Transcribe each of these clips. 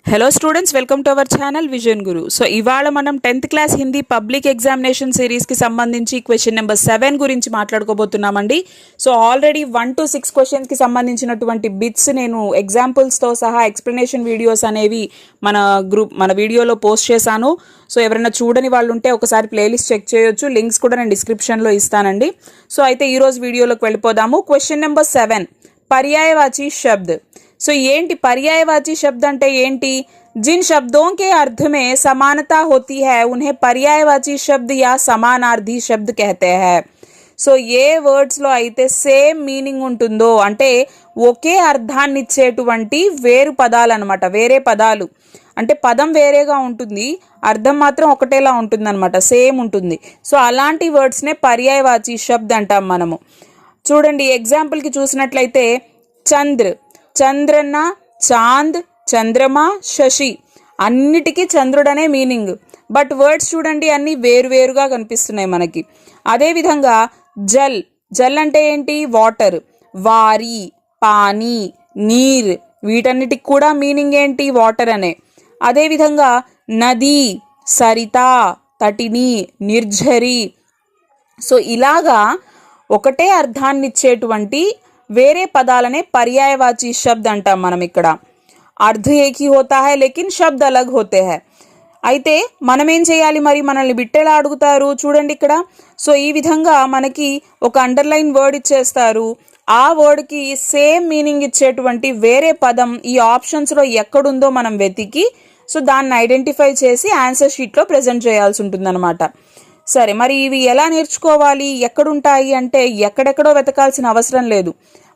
Hello students, welcome to our channel Vision Guru. So ఇవాళ మనం 10th class Hindi public examination సిరీస్కి సంబంధించి క్వశ్చన్ నెంబర్ 7 గురించి మాట్లాడుకోబోతున్నామండి. సో ఆల్రెడీ 1 to 6 క్వశ్చన్స్కి సంబంధించినటువంటి బిట్స్ నేను ఎగ్జాంపుల్స్తో సహా ఎక్స్ప్లెనేషన్ వీడియోస్ అనేవి మన వీడియోలో పోస్ట్ చేశాను. సో ఎవరైనా చూడని వాళ్ళు ఉంటే ఒకసారి ప్లేలిస్ట్ చెక్ చేయొచ్చు. లింక్స్ కూడా నేను డిస్క్రిప్షన్లో ఇస్తానండి. సో అయితే ఈరోజు వీడియోలోకి వెళ్ళిపోదాము. క్వశ్చన్ నెంబర్ 7, पर्यायवाची शब्द. सो ఏంటి पर्यायवाची शब्द అంటే ఏంటి? जिन शब्दों के अर्थ में समानता होती है उन्हें पर्यायवाची शब्द या समानार्थी शब्द कहते हैं. సో ఏ వర్డ్స్లో అయితే సేమ్ మీనింగ్ ఉంటుందో అంటే ఒకే అర్థాన్ని ఇచ్చేటువంటి వేరు పదాలు అనమాట. వేరే పదాలు అంటే పదం వేరేగా ఉంటుంది, అర్థం మాత్రం ఒకటేలా ఉంటుంది అనమాట, సేమ్ ఉంటుంది. సో అలాంటి వర్డ్స్నే పర్యాయవాచి శబ్ద్ అంటాం మనము. చూడండి ఎగ్జాంపుల్కి చూసినట్లయితే చంద్ర, చంద్రన్న, చాంద్, చంద్రమా, శశి అన్నిటికీ చంద్రుడనే మీనింగ్. బట్ వర్డ్స్ చూడండి అన్నీ వేరువేరుగా కనిపిస్తున్నాయి మనకి. అదేవిధంగా జల్, జల్ అంటే ఏంటి? వాటర్. వారి, పానీ, నీర్ వీటన్నిటికి కూడా మీనింగ్ ఏంటి? వాటర్ అనే. అదేవిధంగా నది, సరిత, తటిని, నిర్ఝరి. సో ఇలాగా ఒకటే అర్థాన్ని ఇచ్చేటువంటి వేరే పదాలనే పర్యాయవాచి శబ్ద్ అంటాం మనం. ఇక్కడ అర్థ ఏకీ హోతా హై లేకిన్ శబ్ద్ అలగ్ హోతే హై. అయితే మనం ఏం చేయాలి మరి? మనల్ని బిట్టెలా అడుగుతారు చూడండి ఇక్కడ. సో ఈ విధంగా మనకి ఒక అండర్లైన్ వర్డ్ ఇచ్చేస్తారు. ఆ వర్డ్కి సేమ్ మీనింగ్ ఇచ్చేటువంటి వేరే పదం ఈ ఆప్షన్స్లో ఎక్కడుందో మనం వెతికి సో దాన్ని ఐడెంటిఫై చేసి ఆన్సర్ షీట్లో ప్రజెంట్ చేయాల్సి ఉంటుందన్నమాట. సరే, మరి ఇవి ఎలా నేర్చుకోవాలి? ఎక్కడుంటాయి అంటే ఎక్కడెక్కడో వెతకాల్సిన అవసరం లేదు.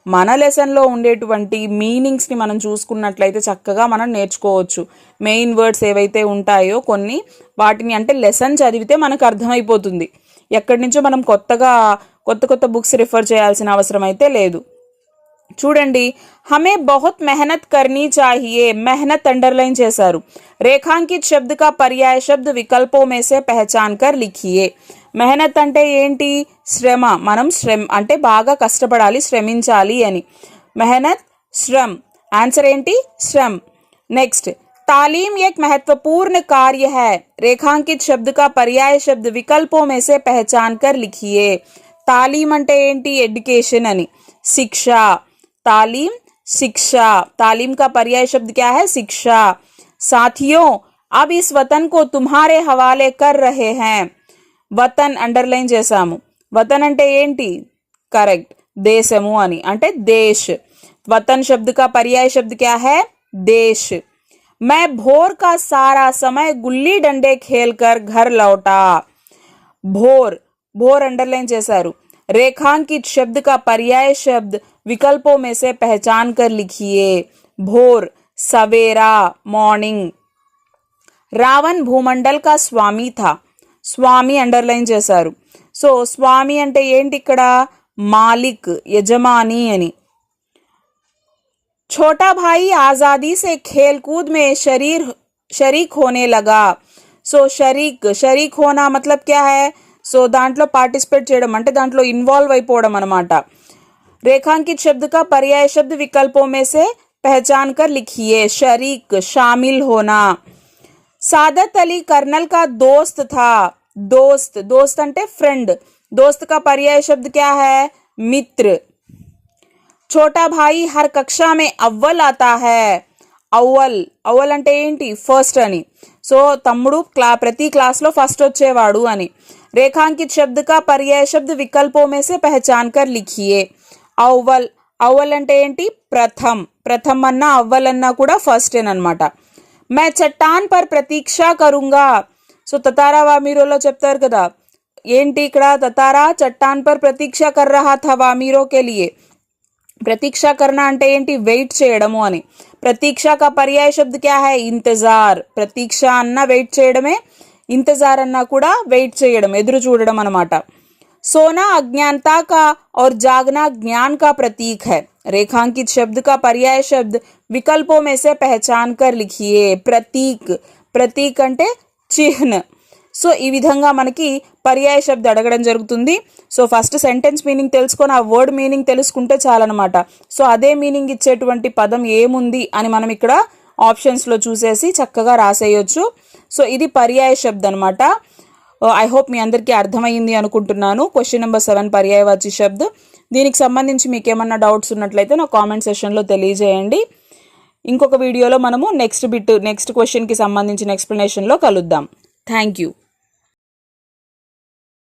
మన లెసన్లో ఉండేటువంటి మీనింగ్స్ని మనం చూసుకున్నట్లయితే చక్కగా మనం నేర్చుకోవచ్చు. మెయిన్ వర్డ్స్ ఏవైతే ఉంటాయో కొన్ని వాటిని అంటే లెసన్ చదివితే మనకు అర్థమైపోతుంది. ఎక్కడి నుంచో మనం కొత్త బుక్స్ రిఫర్ చేయాల్సిన అవసరం అయితే లేదు. చూడండి, హమే బహుత్ మెహనత్ కర్నీ చాహియే. మెహనత్ అండర్లైన్ చేశారు. రేఖాంకిత్ శబ్ద్ కా పర్యాయ శబ్ద్ వికల్పో మే సే పహచాన్ కర్ లిఖియే. మెహనత్ అంటే ఏంటి? శ్రమ. మనం అంటే బాగా కష్టపడాలి, శ్రమించాలి అని. మెహనత్, శ్రమ్. ఆన్సర్ ఏంటి? శ్రమ్. నెక్స్ట్, तालीम एक महत्वपूर्ण कार्य है. रेखांकित शब्द का पर्याय शब्द विकल्पों में से पहचान कर लिखिए. तालीम అంటే ఏంటి? ఎడ్యుకేషన్ అని. శిక్ష, तालीम, शिक्षा. तालीम का पर्याय शब्द क्या है? शिक्षा. साथियों, अब इस वतन को तुम्हारे हवाले कर रहे हैं. వతన్ అండర్లైన్ చేసాము. వతన్ అంటే ఏంటి? కరెక్ట్, దేశము అని. అంటే దేశ్. వతన్ శబ్द का पर्याय शब्द क्या है? देश. मैं भोर का सारा समय गुल्ली डंडे खेलकर घर लौटा. भोर, भोर अंडरलाइन చేశారు. रेखांकित शब्द का पर्याय शब्द विकल्पों में से पहचान कर लिखिए. भोर, सवेरा, मॉर्निंग. रावण भूमंडल का स्वामी था. స్వామి అండర్లైన్ చేశారు. సో స్వామి అంటే ఏంటి ఇక్కడ? మాలిక్, యజమాని అని. छोटा भाई आज़ादी से खेल कूद में शरीक होने लगा. సో షరీక్ హోనా मतलब क्या है? సో దాంట్లో పార్టిసిపేట్ చేయడం అంటే దాంట్లో ఇన్వాల్వ్ అయిపోవడం అనమాట. रेखांकित शब्द का पर्याय शब्द विकल्पों में से पहचान कर लिखिए. शरीक, शामिल होना. सादत अली कर्नल का दोस्त था. दोस्त, दोस्त అంటే ఫ్రెండ్. दोस्त का पर्याय शब्द क्या है? मित्र. छोटा भाई हर कक्षा में अव्वल आता है. అవ్వల్, అవ్వల్ అంటే ఏంటి? ఫస్ట్ అని. సో తమ్ముడు ప్రతి క్లాస్లో ఫస్ట్ వచ్చేవాడు అని. रेखांकित शब्द का पर्याय शब्द विकल्पों में से पहचान कर लिखिए. అవ్వల్, అవ్వల్ అంటే ఏంటి? ప్రథమ్. ప్రథమ్ అన్నా అవ్వల్ అన్నా కూడా ఫస్ట్ అనమాట. मैं चट्टान पर प्रतीक्षा करूंगा. సో తతారా వామీరోలో చెప్తారు కదా, ఏంటి ఇక్కడ? తతారా చట్టాన్ పర్ ప్రతీక్ష కర్ రహా థా వామీరో కే లియే. ప్రతీక్ష కర్నా అంటే ఏంటి? వెయిట్ చేయడము అని. ప్రతీక్ష కా పర్యాయ శబ్ద్ క్యా హై? ఇంతజార్. ప్రతీక్ష అన్న వెయిట్ చేయడమే, ఇంతజార్ అన్నా కూడా వెయిట్ చేయడం, ఎదురు చూడడం అనమాట. सोना अज्ञानता का और जागना ज्ञान का प्रतीक है. रेखांकित शब्द का पर्याय शब्द विकल्पों में से पहचान कर लिखिए. प्रतीक, प्रतीक అంటే చిహ్న. సో ఈ విధంగా మనకి పర్యాయ శబ్ద అడగడం జరుగుతుంది. సో ఫస్ట్ సెంటెన్స్ మీనింగ్ తెలుసుకొని ఆ వర్డ్ మీనింగ్ తెలుసుకుంటే చాలన్నమాట. సో అదే మీనింగ్ ఇచ్చేటువంటి పదం ఏముంది అని మనం ఇక్కడ ఆప్షన్స్లో చూసేసి చక్కగా రాసేయొచ్చు. సో ఇది పర్యాయ శబ్ద అనమాట. ఐ హోప్ మీ అందరికీ అర్థమైంది అనుకుంటున్నాను. క్వశ్చన్ నెంబర్ 7 పర్యాయవాచి శబ్ద. దీనికి సంబంధించి మీకు ఏమన్నా డౌట్స్ ఉన్నట్లయితే నా కామెంట్ సెషన్లో తెలియజేయండి. ఇంకొక వీడియోలో మనము నెక్స్ట్ క్వశ్చన్కి సంబంధించిన ఎక్స్ప్లెనేషన్లో కలుద్దాం. Thank you.